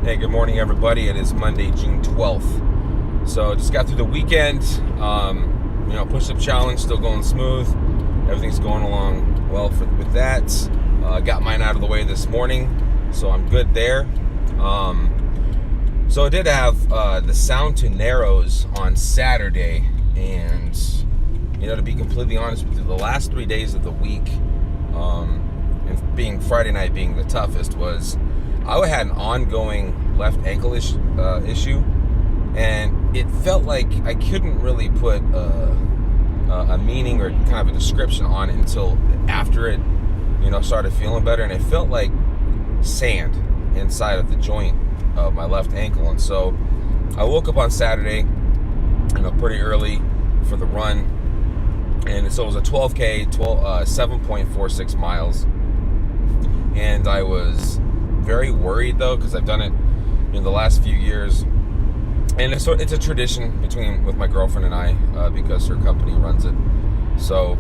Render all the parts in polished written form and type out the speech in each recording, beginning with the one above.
Hey, good morning, everybody. It is Monday, June 12th. So just got through the weekend. Push-up challenge still going smooth. Everything's going along well with that. Got mine out of the way this morning, so I'm good there. So I did have the Sound to Narrows on Saturday, and to be completely honest with you, the last 3 days of the week, and being Friday night being the toughest, was I had an ongoing left ankle issue, and it felt like I couldn't really put a meaning or kind of a description on it until after it, started feeling better, and it felt like sand inside of the joint of my left ankle. And so I woke up on Saturday, pretty early for the run, and so it was a 12K, 7.46 miles, and I was very worried though, because I've done it in the last few years, and it's a tradition with my girlfriend and I, because her company runs it. So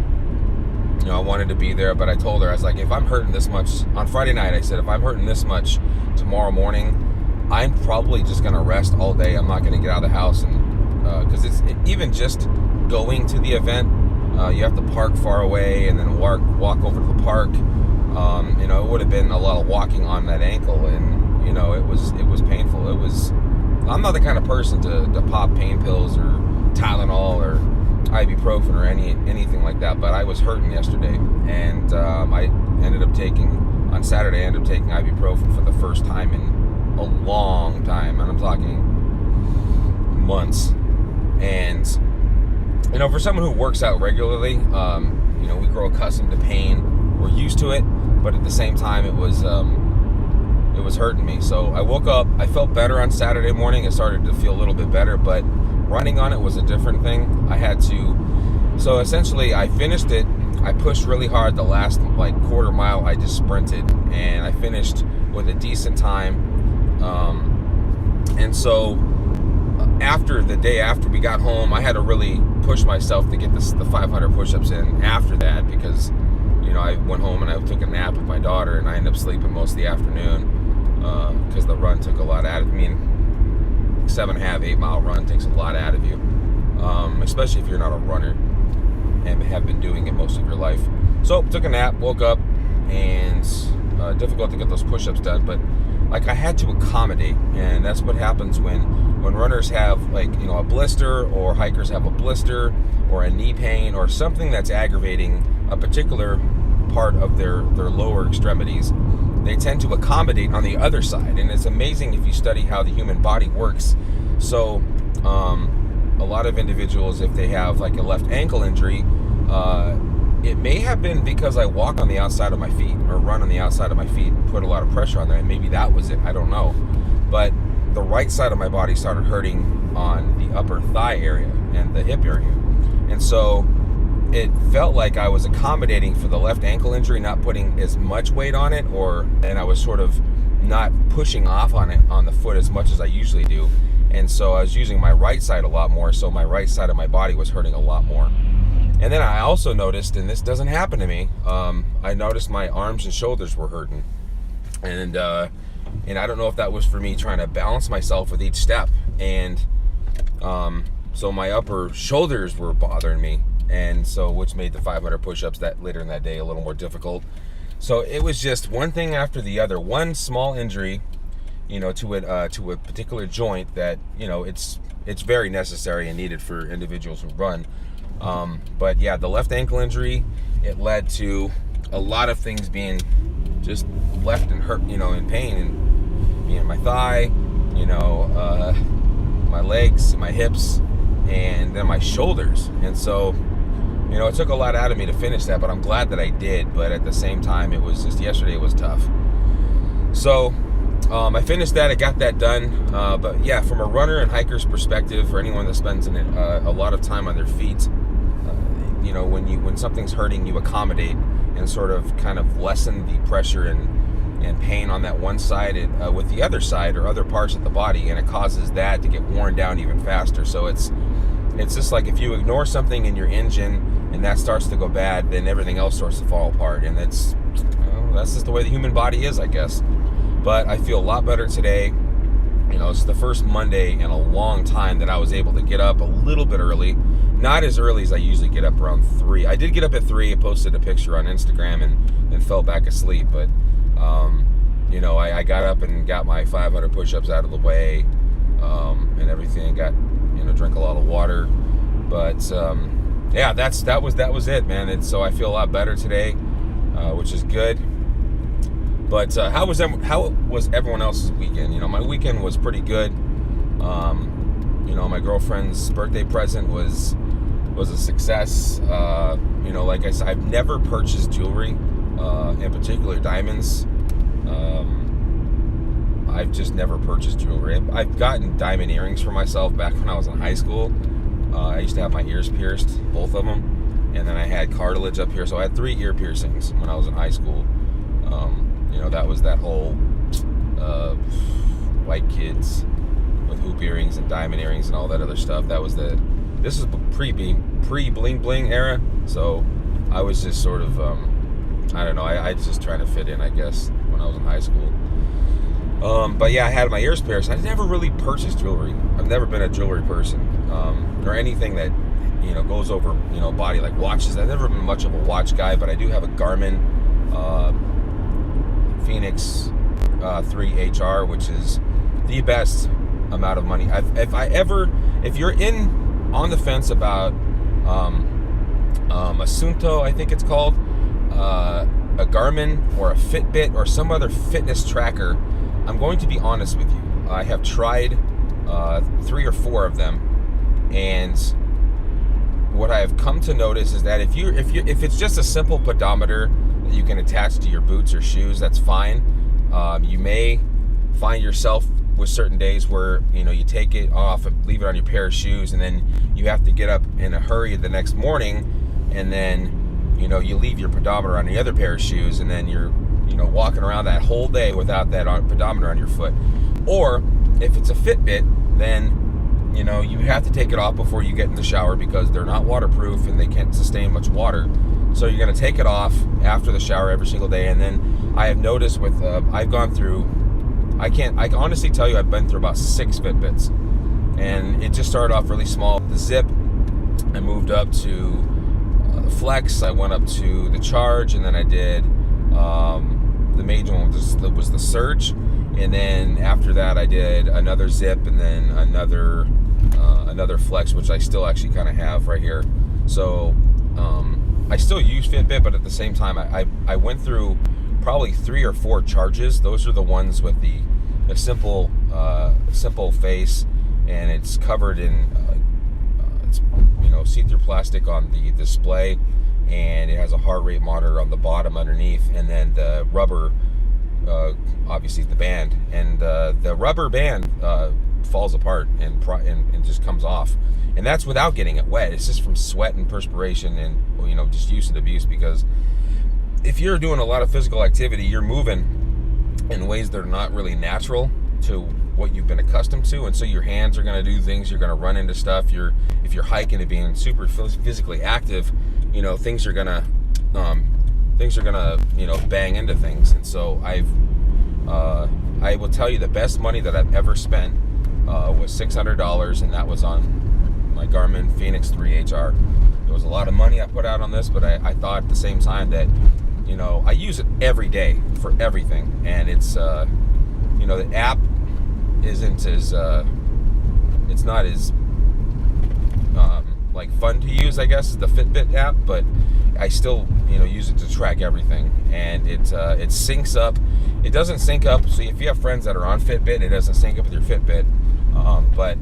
I wanted to be there, but I told her, I was like, if I'm hurting this much on Friday night, I said, if I'm hurting this much tomorrow morning, I'm probably just gonna rest all day. I'm not gonna get out of the house, and because even just going to the event, you have to park far away and then walk over to the park. It would have been a lot of walking on that ankle, and it was painful. I'm not the kind of person to pop pain pills or Tylenol or ibuprofen or anything like that, but I was hurting yesterday, and I ended up taking ibuprofen for the first time in a long time, and I'm talking months. And for someone who works out regularly, we grow accustomed to pain. We're used to it, but at the same time, it was hurting me. So I woke up, I felt better on Saturday morning. It started to feel a little bit better, but running on it was a different thing. So essentially I finished it. I pushed really hard the last quarter mile. I just sprinted, and I finished with a decent time. And so after we got home, I had to really push myself to get the 500 push-ups in after that, because I went home and I took a nap with my daughter, and I ended up sleeping most of the afternoon, because the run took a lot out of me. 7.5, 8 mile run takes a lot out of you, especially if you're not a runner and have been doing it most of your life. So took a nap, woke up, and difficult to get those push-ups done, but I had to accommodate. And that's what happens when runners have a blister, or hikers have a blister, or a knee pain, or something that's aggravating a particular part of their lower extremities. They tend to accommodate on the other side, and it's amazing if you study how the human body works. So a lot of individuals, if they have a left ankle injury, it may have been because I walk on the outside of my feet or run on the outside of my feet and put a lot of pressure on there, and maybe that was it, I don't know. But the right side of my body started hurting on the upper thigh area and the hip area, and so it felt like I was accommodating for the left ankle injury, not putting as much weight on it, and I was sort of not pushing off on the foot as much as I usually do. And so I was using my right side a lot more, so my right side of my body was hurting a lot more. And then I also noticed, and this doesn't happen to me, I noticed my arms and shoulders were hurting. And I don't know if that was for me trying to balance myself with each step. And so my upper shoulders were bothering me, and so which made the 500 push-ups that later in that day a little more difficult. So it was just one thing after the other, one small injury, to a particular joint that it's very necessary and needed for individuals who run. But yeah, the left ankle injury, it led to a lot of things being just left and hurt, in pain, and my thigh, my legs, my hips, and then my shoulders. And so it took a lot out of me to finish that, but I'm glad that I did. But at the same time, it was just, yesterday was tough. So I finished that, I got that done. But yeah, from a runner and hiker's perspective, for anyone that spends a lot of time on their feet, when something's hurting, you accommodate and sort of kind of lessen the pressure and pain on that one side with the other side or other parts of the body, and it causes that to get worn down even faster. So it's just like if you ignore something in your engine and that starts to go bad, then everything else starts to fall apart, and that's just the way the human body is, I guess. But I feel a lot better today. It's the first Monday in a long time that I was able to get up a little bit early. Not as early as I usually get up, around 3. I did get up at 3. I posted a picture on Instagram and then fell back asleep. But, I got up and got my 500 push-ups out of the way and everything. Got, drank a lot of water. But, that was it, man. And so I feel a lot better today, which is good. But how was everyone else's weekend? My weekend was pretty good. My girlfriend's birthday present was a success. Like I said, I've never purchased jewelry, in particular diamonds. I've just never purchased jewelry. I've gotten diamond earrings for myself back when I was in high school. I used to have my ears pierced, both of them, and then I had cartilage up here, so I had 3 ear piercings when I was in high school. That was that whole white kids with hoop earrings and diamond earrings and all that other stuff. This is pre bling bling era, so I was just sort of I don't know. I was just trying to fit in, I guess, when I was in high school. But yeah, I had my ears pierced. I never really purchased jewelry. I've never been a jewelry person, or anything that goes over body, like watches. I've never been much of a watch guy, but I do have a Garmin Phoenix 3 HR, which is the best amount of money. If you're on the fence about Asunto, I think it's called, a Garmin or a Fitbit or some other fitness tracker, I'm going to be honest with you. I have tried 3 or 4 of them, and what I have come to notice is that if it's just a simple pedometer that you can attach to your boots or shoes, that's fine. You may find yourself with certain days where you take it off and leave it on your pair of shoes, and then you have to get up in a hurry the next morning, and then you leave your pedometer on the other pair of shoes, and then you're walking around that whole day without that pedometer on your foot. Or if it's a Fitbit, then you have to take it off before you get in the shower, because they're not waterproof and they can't sustain much water. So you're going to take it off after the shower every single day. And then I have noticed with I've gone through, I can honestly tell you, I've been through about 6 Fitbits, and it just started off really small. The Zip, I moved up to the Flex, I went up to the Charge, and then I did the major one was the Surge, and then after that I did another Zip, and then another Flex, which I still actually kind of have right here. So I still use Fitbit, but at the same time I went through probably 3 or 4 Charges. Those are the ones with the simple face, and it's covered in see-through plastic on the display, and it has a heart rate monitor on the bottom underneath, and then the rubber, obviously the band, and the rubber band falls apart and just comes off, and that's without getting it wet. It's just from sweat and perspiration and just use and abuse, because if you're doing a lot of physical activity, you're moving in ways that are not really natural to what you've been accustomed to, and so your hands are going to do things. You're going to run into stuff. If you're hiking and being super physically active, things are gonna bang into things. And so I will tell you, the best money that I've ever spent was $600, and that was on my Garmin Phoenix 3 HR. There was a lot of money I put out on this, but I thought at the same time that I use it every day for everything, and it's the app isn't as it's not as like fun to use, I guess, as the Fitbit app, but I still use it to track everything, and it syncs up. It doesn't sync up, so if you have friends that are on Fitbit, it doesn't sync up with your Fitbit, but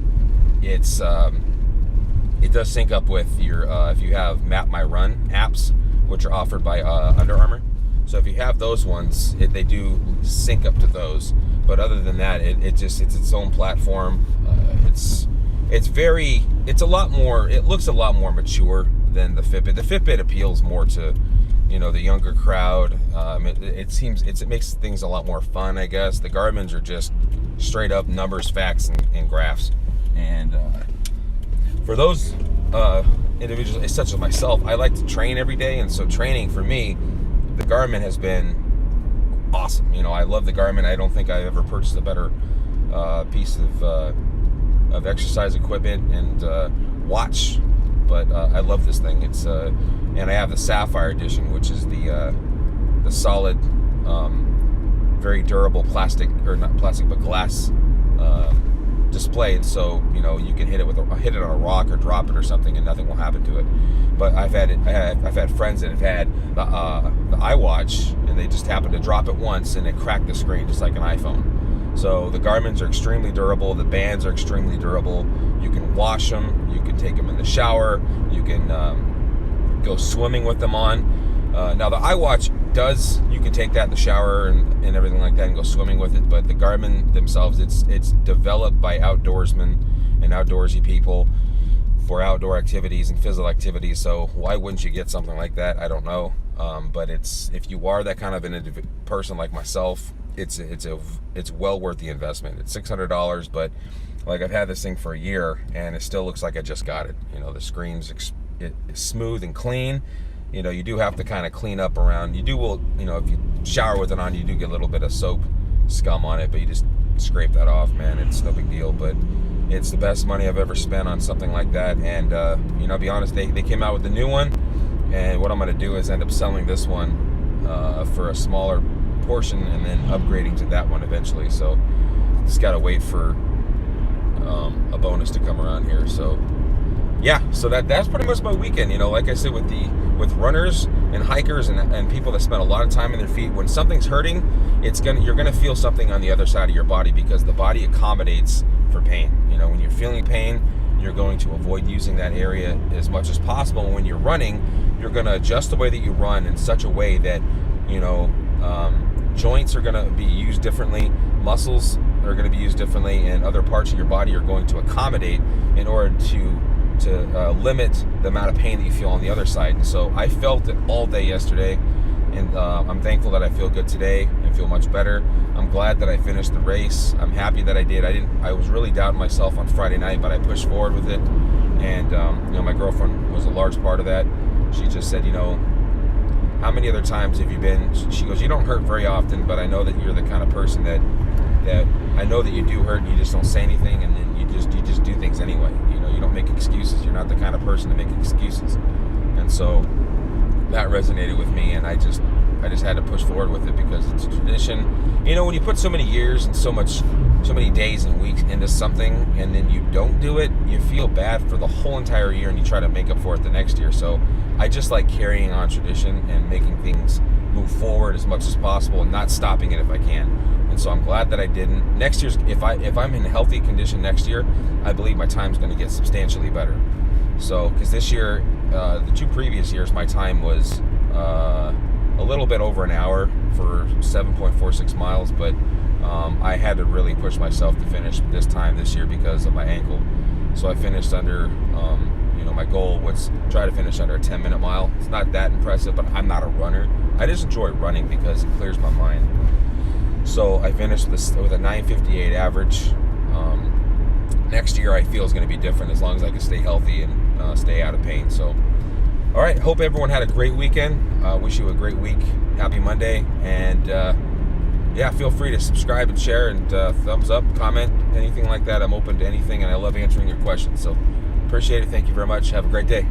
it does sync up with your if you have Map My Run apps, which are offered by Under Armour. So if you have those ones, they do sync up to those. But other than that, it's its own platform. It's a lot more. It looks a lot more mature than the Fitbit. The Fitbit appeals more to the younger crowd. It makes things a lot more fun, I guess. The Garmin's are just straight up numbers, facts, and graphs. And for those individuals, such as myself, I like to train every day, and so training for me, the Garmin has been awesome. I love the Garmin. I don't think I ever purchased a better piece of exercise equipment and watch. But I love this thing. It's and I have the Sapphire Edition, which is the solid, very durable plastic, or not plastic but glass display, and so you can hit it on a rock or drop it or something, and nothing will happen to it. But I've had friends that have had the iWatch, and they just happened to drop it once, and it cracked the screen just like an iPhone. So the Garmin's are extremely durable. The bands are extremely durable. You can wash them. You can take them in the shower. You can go swimming with them on. Now the iWatch you can take that in the shower and everything like that and go swimming with it, but the Garmin themselves, it's developed by outdoorsmen and outdoorsy people for outdoor activities and physical activities. So why wouldn't you get something like that? I don't know. But if you are that kind of an person like myself, it's well worth the investment. It's $600, but like I've had this thing for a year and it still looks like I just got it. The screen's it's smooth and clean. You do have to kind of clean up around. If you shower with it on, you do get a little bit of soap scum on it, but you just scrape that off, man. It's no big deal, but it's the best money I've ever spent on something like that. And, I'll be honest, they came out with the new one, and what I'm going to do is end up selling this one for a smaller portion and then upgrading to that one eventually. So just got to wait for a bonus to come around here. So yeah, so that's pretty much my weekend. Like I said, with runners and hikers and people that spend a lot of time in their feet, when something's hurting, you're gonna feel something on the other side of your body, because the body accommodates for pain. When you're feeling pain, you're going to avoid using that area as much as possible. And when you're running, you're gonna adjust the way that you run in such a way that joints are gonna be used differently, muscles are gonna be used differently, and other parts of your body are going to accommodate in order to limit the amount of pain that you feel on the other side. And so I felt it all day yesterday, and I'm thankful that I feel good today and feel much better. I'm glad that I finished the race. I'm happy that I did. I was really doubting myself on Friday night, but I pushed forward with it. And my girlfriend was a large part of that. She just said, how many other times have you been? She goes, you don't hurt very often, but I know that you're the kind of person that I know that you do hurt, and you just don't say anything, and then you just do things anyway. You don't make excuses. You're not the kind of person to make excuses. And so that resonated with me, and I just had to push forward with it, because it's a tradition. When you put so many years and so many days and weeks into something, and then you don't do it, you feel bad for the whole entire year, and you try to make up for it the next year. So I just like carrying on tradition and making things move forward as much as possible and not stopping it if I can. And so I'm glad that I didn't. Next year's, if I'm in healthy condition next year, I believe my time's going to get substantially better. So, because this year, the 2 previous years, my time was a little bit over an hour for 7.46 miles, but I had to really push myself to finish this year because of my ankle. So I finished under, my goal was try to finish under a 10-minute mile. It's not that impressive, but I'm not a runner. I just enjoy running because it clears my mind. So I finished this with a 9:58 average. Next year I feel is going to be different, as long as I can stay healthy and stay out of pain. So, all right. Hope everyone had a great weekend. Wish you a great week. Happy Monday. And feel free to subscribe and share and thumbs up, comment, anything like that. I'm open to anything, and I love answering your questions. So appreciate it. Thank you very much. Have a great day.